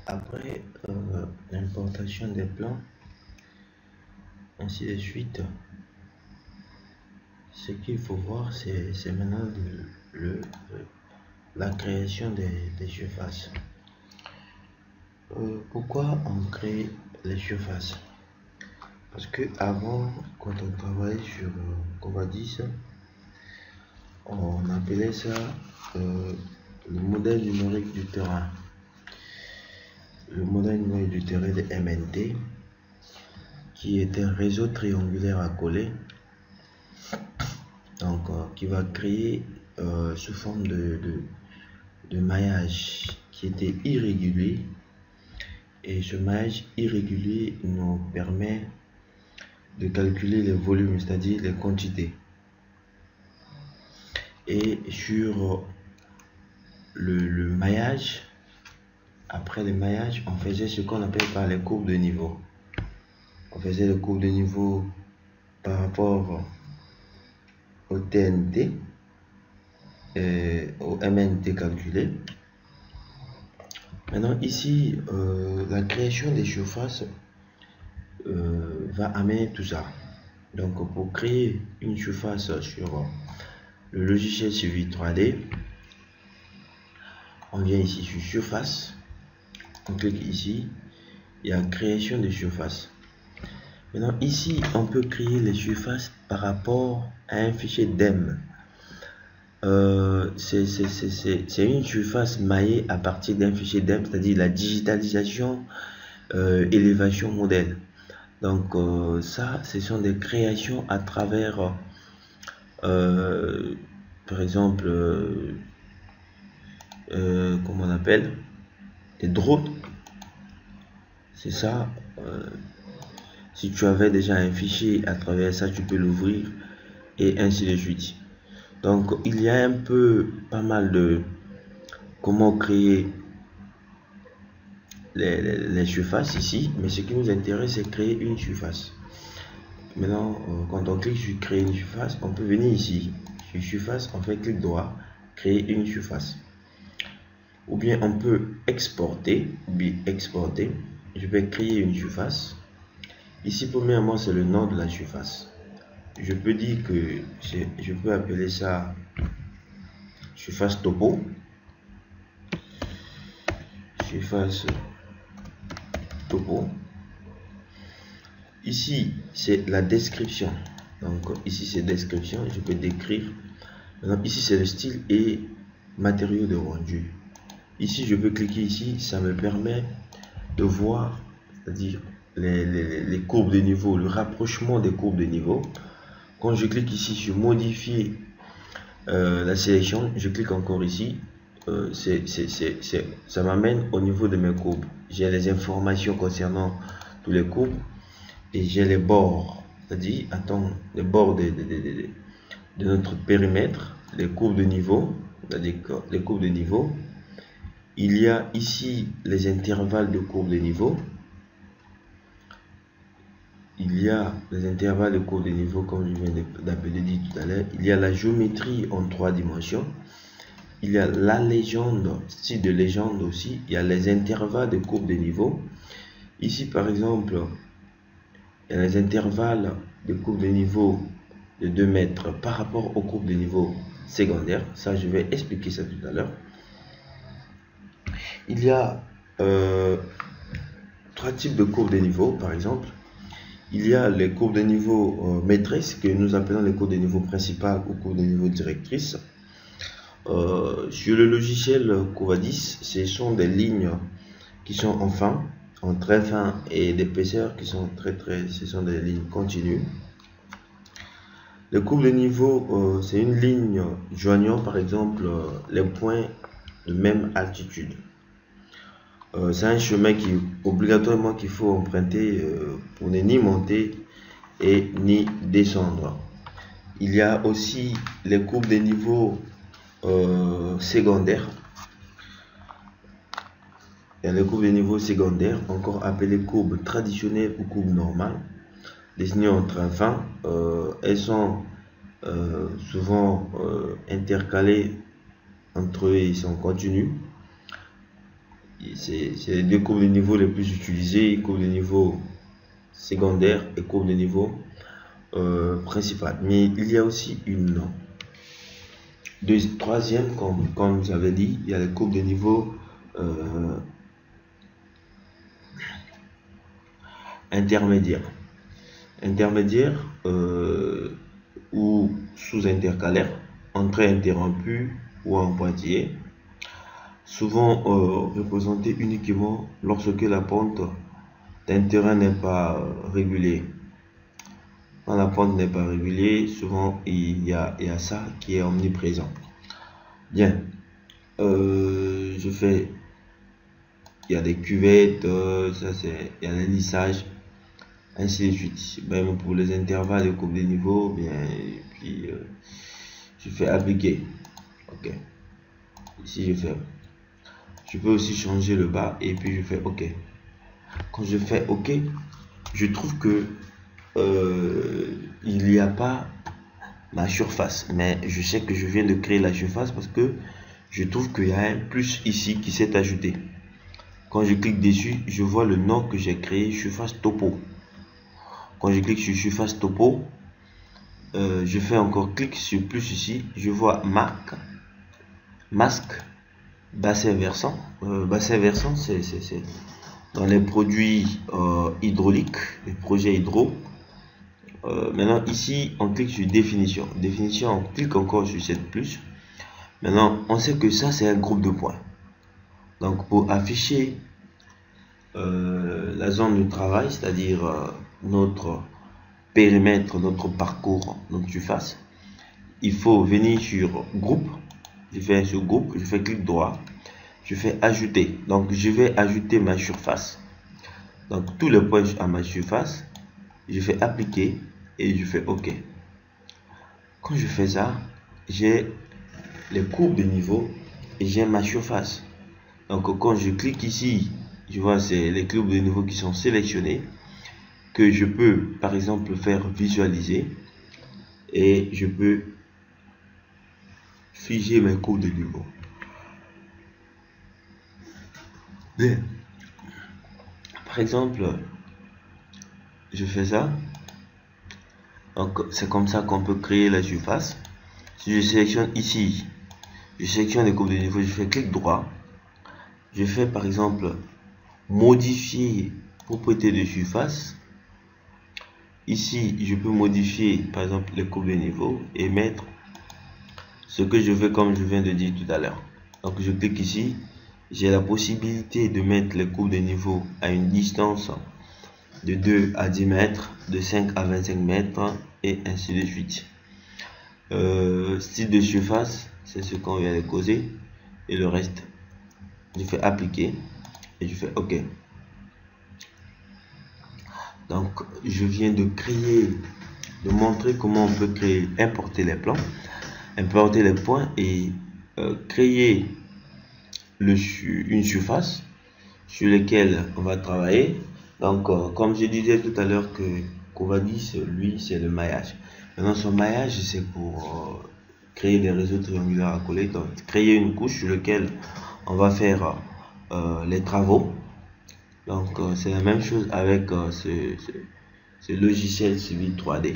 Après l'importation des plans, ainsi de suite, ce qu'il faut voir, c'est maintenant la création des surfaces. Pourquoi on crée les surfaces? Parce que avant, quand on travaillait sur Covadis, on appelait ça le modèle numérique du terrain. Le modèle numérique du terrain de MNT, qui est un réseau triangulaire accolé, donc qui va créer sous forme de maillage qui était irrégulier, et ce maillage irrégulier nous permet de calculer les volumes, c'est-à-dire les quantités. Et sur le maillage, après le maillage, on faisait ce qu'on appelle par les courbes de niveau. On faisait les courbes de niveau par rapport au TNT, au MNT calculé. Maintenant ici, la création des surfaces va amener tout ça. Donc pour créer une surface sur le logiciel Civil 3D, on vient ici sur surface, on clique ici, il y a création de surface. Maintenant ici on peut créer les surfaces par rapport à un fichier DEM. C'est une surface maillée à partir d'un fichier DEM, c'est-à-dire la digitalisation élévation modèle. Donc ça, ce sont des créations à travers par exemple comment on appelle, des drones. C'est ça. Si tu avais déjà un fichier, à travers ça tu peux l'ouvrir et ainsi de suite. Donc il y a un peu pas mal de comment créer les surfaces ici, mais ce qui nous intéresse c'est créer une surface. Maintenant quand on clique sur créer une surface, on peut venir ici sur surface, on fait clic droit, créer une surface, ou bien on peut exporter, je vais créer une surface. Ici premièrement c'est le nom de la surface. Je peux dire que je peux appeler ça surface topo, surface topo. Ici c'est la description, donc ici c'est description, je peux décrire. Maintenant ici c'est le style et matériaux de rendu. Ici je peux cliquer ici, ça me permet de voir, c'est-à-dire les courbes de niveau, le rapprochement des courbes de niveau. Quand je clique ici sur modifier la sélection, je clique encore ici, ça m'amène au niveau de mes courbes. J'ai les informations concernant tous les courbes et j'ai les bords, c'est-à-dire les bords de notre périmètre, les courbes de niveau, les courbes de niveau. Il y a ici les intervalles de courbes de niveau. Il y a les intervalles de courbes de niveau, comme je viens d'appeler dit tout à l'heure. Il y a la géométrie en 3 dimensions. Il y a la légende, style de légende aussi. Il y a les intervalles de courbes de niveau. Ici, par exemple, il y a les intervalles de courbes de niveau de 2 mètres par rapport aux courbes de niveau secondaires. Ça, je vais expliquer ça tout à l'heure. Il y a 3 types de courbes de niveau, par exemple. Il y a les courbes de niveau maîtrise, que nous appelons les courbes de niveau principal ou courbes de niveau directrice. Sur le logiciel Covadis, ce sont des lignes qui sont en très fin, et d'épaisseur qui sont ce sont des lignes continues. Les courbes de niveau, c'est une ligne joignant par exemple les points de même altitude. C'est un chemin qui obligatoirement qu'il faut emprunter pour ne ni monter et ni descendre. Il y a aussi les courbes de niveau secondaires. Il y a les courbes de niveau secondaires, encore appelées courbes traditionnelles ou courbes normales, dessinées en train fin. Elles sont souvent intercalées entre eux, ils sont continus. C'est les deux courbes de niveau les plus utilisées, courbe de niveau secondaire et courbe de niveau principal. Mais il y a aussi une troisième, comme j'avais dit, il y a les courbes de niveau intermédiaire. Intermédiaire ou sous-intercalaire, entrée interrompue ou en pointillé, souvent représenté uniquement lorsque la pente d'un terrain n'est pas régulier. Quand la pente n'est pas régulière, souvent il y a ça qui est omniprésent. Bien, je fais, il y a des cuvettes, ça c'est, il y a les lissages, ainsi de suite. Même pour les intervalles de coupe de niveau, bien, et puis je fais appliquer. Ok. Ici je fais. Je peux aussi changer le bas et puis je fais OK. Quand je fais OK, je trouve que il n'y a pas ma surface, mais je sais que je viens de créer la surface parce que je trouve qu'il y a un plus ici qui s'est ajouté. Quand je clique dessus, je vois le nom que j'ai créé, surface topo. Quand je clique sur surface topo, je fais encore clic sur plus ici, je vois marque, masque, bassin versant. Bassin versant, c'est dans les produits hydrauliques, les projets hydro. Maintenant ici on clique sur définition. Définition, on clique encore sur cette plus. Maintenant on sait que ça c'est un groupe de points. Donc pour afficher la zone de travail, c'est-à-dire notre périmètre, notre parcours, notre surface, il faut venir sur groupe. Je fais sur groupe, je fais clic droit, je fais ajouter. Donc je vais ajouter ma surface. Donc tous les points à ma surface, je fais appliquer et je fais OK. Quand je fais ça, j'ai les courbes de niveau et j'ai ma surface. Donc quand je clique ici, je vois c'est les courbes de niveau qui sont sélectionnées, que je peux par exemple faire visualiser et je peux figer mes courbes de niveau. Bien. Par exemple, je fais ça. Donc c'est comme ça qu'on peut créer la surface. Si je sélectionne ici, je sélectionne les courbes de niveau, je fais clic droit. Je fais par exemple modifier propriété de surface. Ici, je peux modifier par exemple les courbes de niveau et mettre ce que je veux comme je viens de dire tout à l'heure. Donc je clique ici, j'ai la possibilité de mettre les courbes de niveau à une distance de 2 à 10 mètres, de 5 à 25 mètres et ainsi de suite. Style de surface, c'est ce qu'on vient de causer et le reste, je fais appliquer et je fais OK. Donc je viens de créer, de montrer comment on peut créer, importer les plans, importer les points et créer une surface sur laquelle on va travailler. Donc comme je disais tout à l'heure que Covadis, lui, c'est le maillage. Maintenant son maillage c'est pour créer des réseaux triangulaires à coller, donc créer une couche sur laquelle on va faire les travaux. Donc c'est la même chose avec ce logiciel Civil 3D.